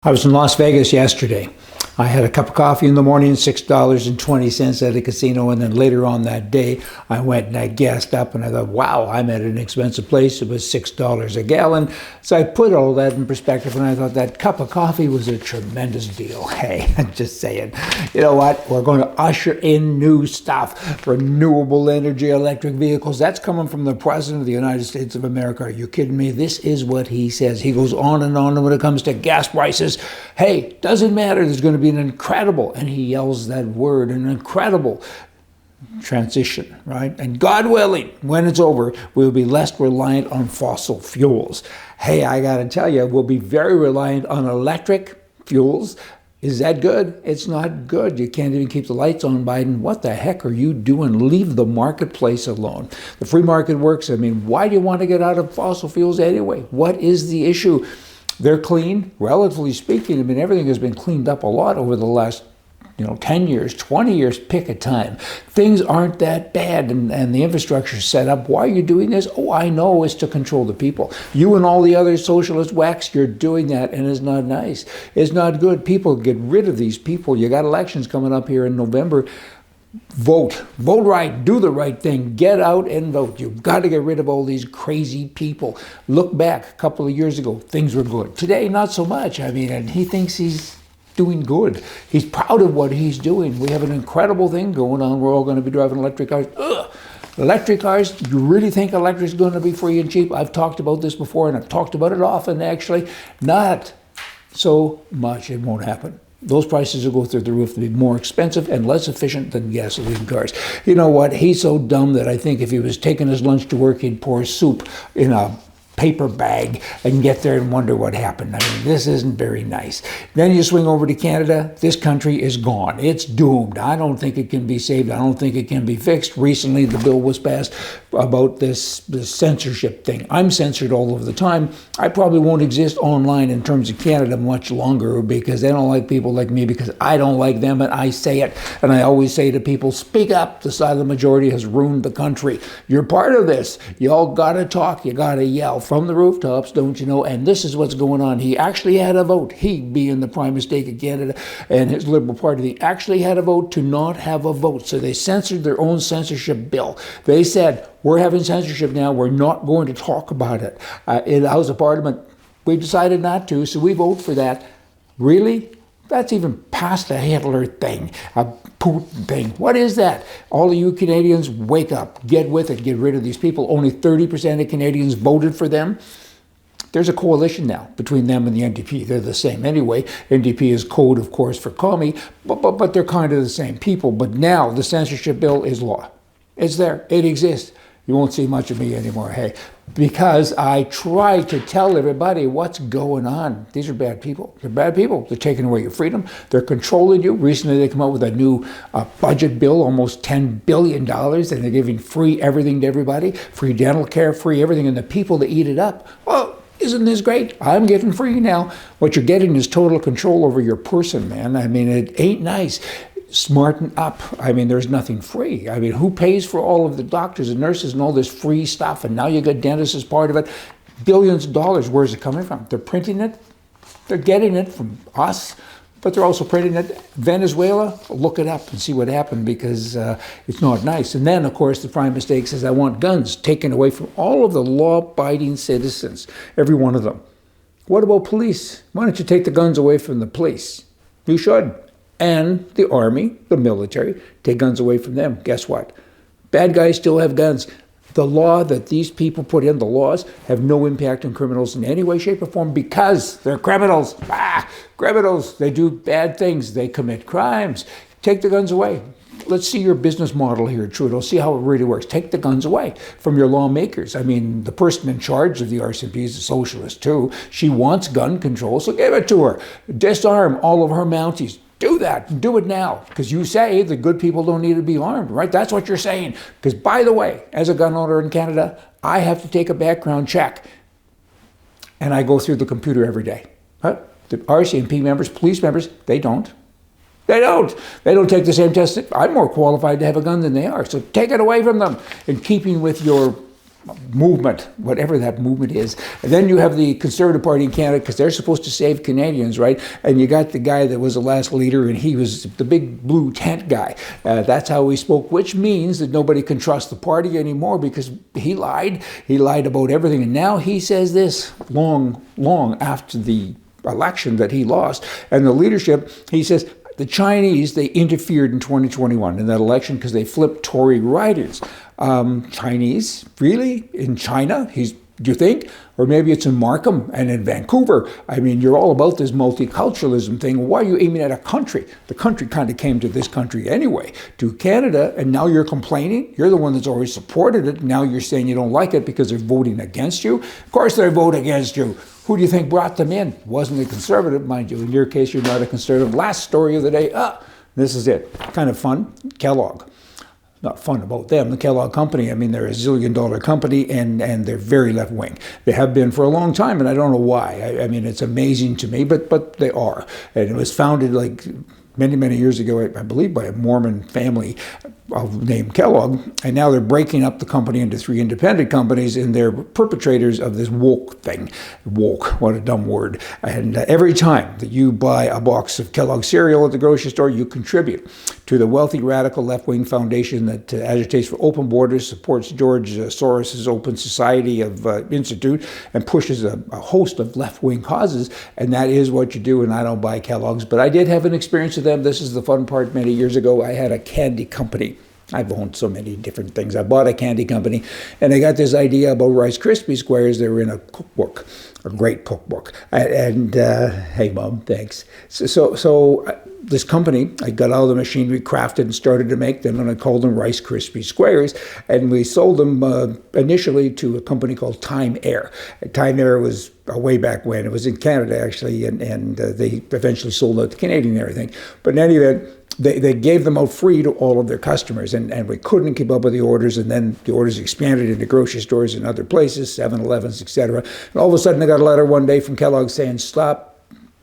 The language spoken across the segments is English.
I was in Las Vegas yesterday. I had a cup of coffee in the morning, $6.20 at a casino, and then later on that day, I went and I gassed up and I thought, wow, I'm at an expensive place. It was $6 a gallon. So I put all that in perspective and I thought that cup of coffee was a tremendous deal. Hey, I'm just saying, you know what? We're going to usher in new stuff, renewable energy, electric vehicles. That's coming from the President of the United States of America. Are you kidding me? This is what he says. He goes on and on when it comes to gas prices. Hey, doesn't matter. There's going to be an incredible, and he yells that word, an incredible transition, right? And God willing, when it's over, we'll be less reliant on fossil fuels. Hey, I got to tell you, we'll be very reliant on electric fuels. Is that good? It's not good. You can't even keep the lights on, Biden. What the heck are you doing? Leave the marketplace alone. The free market works. I mean, why do you want to get out of fossil fuels anyway? What is the issue? They're clean, relatively speaking. I mean, everything has been cleaned up a lot over the last 10 years, 20 years, pick a time. Things aren't that bad, and the infrastructure set up. Why are you doing this? Oh, I know, it's to control the people. You and all the other socialist whacks, you're doing that, and it's not nice. It's not good. People, get rid of these people. You got elections coming up here in November. Vote right, do the right thing, get out and vote. You've got to get rid of all these crazy people. Look back a couple of years ago, things were good. Today, not so much. I mean, and he thinks he's doing good. He's proud of what he's doing. We have an incredible thing going on. We're all going to be driving electric cars. Ugh. Electric cars, you really think electric is going to be free and cheap? I've talked about this before, and I've talked about it often, actually. Not so much. It won't happen. Those prices will go through the roof to be more expensive and less efficient than gasoline cars. You know what? He's so dumb that I think if he was taking his lunch to work, he'd pour soup in a paper bag and get there and wonder what happened. I mean, this isn't very nice. Then you swing over to Canada. This country is gone. It's doomed. I don't think it can be saved. I don't think it can be fixed. Recently, the bill was passed about this censorship thing. I'm censored all of the time. I probably won't exist online in terms of Canada much longer because they don't like people like me because I don't like them, and I say it. And I always say to people, speak up. The silent majority has ruined the country. You're part of this. You all got to talk. You got to yell from the rooftops, don't you know? And this is what's going on. He actually had a vote. He, being the prime mistake of Canada and his Liberal Party, they actually had a vote to not have a vote. So they censored their own censorship bill. They said, we're having censorship now. We're not going to talk about it. In the House of Parliament, we decided not to, so we vote for that. Really? That's even past a Hitler thing, a Putin thing. What is that? All of you Canadians, wake up. Get with it. Get rid of these people. Only 30% of Canadians voted for them. There's a coalition now between them and the NDP. They're the same anyway. NDP is code, of course, for commie, but they're kind of the same people. But now the censorship bill is law. It's there. It exists. You won't see much of me anymore, hey, because I try to tell everybody what's going on. These are bad people. They're bad people. They're taking away your freedom. They're controlling you. Recently, they come out with a new budget bill, almost $10 billion, and they're giving free everything to everybody, free dental care, free everything, and the people that eat it up, well, isn't this great? I'm getting free now. What you're getting is total control over your person, man. I mean, it ain't nice. Smarten up. I mean, there's nothing free. I mean, who pays for all of the doctors and nurses and all this free stuff? And now you got dentists as part of it. Billions of dollars. Where's it coming from? They're printing it. They're getting it from us, but they're also printing it. Venezuela, look it up and see what happened because it's not nice. And then, of course, the prime mistake says, I want guns taken away from all of the law-abiding citizens, every one of them. What about police? Why don't you take the guns away from the police? You should. And the army, the military, take guns away from them. Guess what? Bad guys still have guns. The law that these people put in, the laws, have no impact on criminals in any way, shape, or form because they're criminals. Criminals. They do bad things. They commit crimes. Take the guns away. Let's see your business model here, Trudeau. See how it really works. Take the guns away from your lawmakers. I mean, the person in charge of the RCMP is a socialist, too. She wants gun control, so give it to her. Disarm all of her Mounties. Do that. Do it now. Because you say the good people don't need to be armed, right? That's what you're saying. Because, by the way, as a gun owner in Canada, I have to take a background check. And I go through the computer every day. Huh? The RCMP members, police members, they don't. They don't. They don't take the same test. I'm more qualified to have a gun than they are. So take it away from them. In keeping with your movement, whatever that movement is. And then you have the Conservative Party in Canada, because they're supposed to save Canadians, right? And you got the guy that was the last leader, and he was the big blue tent guy. That's how he spoke, which means that nobody can trust the party anymore, because he lied. He lied about everything. And now he says this long after the election that he lost. And the leadership, he says, the Chinese, they interfered in 2021 in that election because they flipped Tory riders. Chinese, really? In China? Do you think? Or maybe it's in Markham and in Vancouver. I mean, you're all about this multiculturalism thing. Why are you aiming at a country? The country kind of came to this country anyway, to Canada, and now you're complaining? You're the one that's always supported it. Now you're saying you don't like it because they're voting against you? Of course they vote against you. Who do you think brought them in? Wasn't a conservative, mind you. In your case, you're not a conservative. Last story of the day. This is it. Kind of fun. Kellogg. Not fun about them. The Kellogg Company, I mean, they're a zillion-dollar company, and they're very left-wing. They have been for a long time, and I don't know why. I mean, it's amazing to me, but they are. And it was founded like many years ago, I believe, by a Mormon family named Kellogg, and now they're breaking up the company into 3 independent companies, and they're perpetrators of this woke thing. Woke, what a dumb word. And every time that you buy a box of Kellogg cereal at the grocery store, you contribute to the wealthy radical left-wing foundation that agitates for open borders, supports George Soros's Open Society of Institute, and pushes a host of left-wing causes. And that is what you do. And I don't buy Kellogg's, but I did have an experience with them. This is the fun part. Many years ago, I had a candy company. I've owned so many different things. I bought a candy company, and I got this idea about Rice Krispie squares. They were in a cookbook, a great cookbook. And hey, Mom, thanks. So this company, I got all the machinery crafted and started to make them, and I called them Rice Krispie squares. And we sold them initially to a company called Time Air. Time Air was way back when. It was in Canada, actually, and they eventually sold out to Canadian and everything. But in any event, they gave them out free to all of their customers, and we couldn't keep up with the orders, and then the orders expanded into grocery stores and other places, 7-Elevens, etc. And all of a sudden I got a letter one day from Kellogg saying, stop,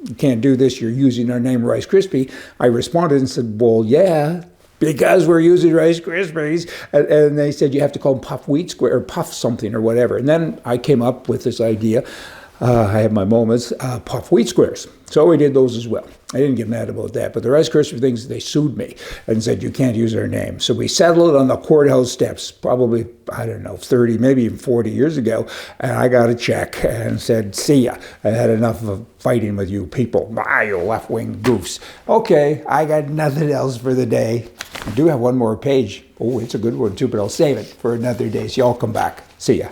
you can't do this, you're using our name Rice Krispie. I responded and said, well, yeah, because we're using Rice Krispies. And they said, you have to call them Puff Wheat Square, or Puff something or whatever. And then I came up with this idea, I have my moments, Puff Wheat Squares. So we did those as well. I didn't get mad about that. But the Rice Krispie things, they sued me and said, you can't use our name. So we settled it on the courthouse steps, probably, I don't know, 30, maybe even 40 years ago. And I got a check and said, see ya. I had enough of fighting with you people. You left-wing goofs. Okay, I got nothing else for the day. I do have one more page. Oh, it's a good one too, but I'll save it for another day. So y'all come back. See ya.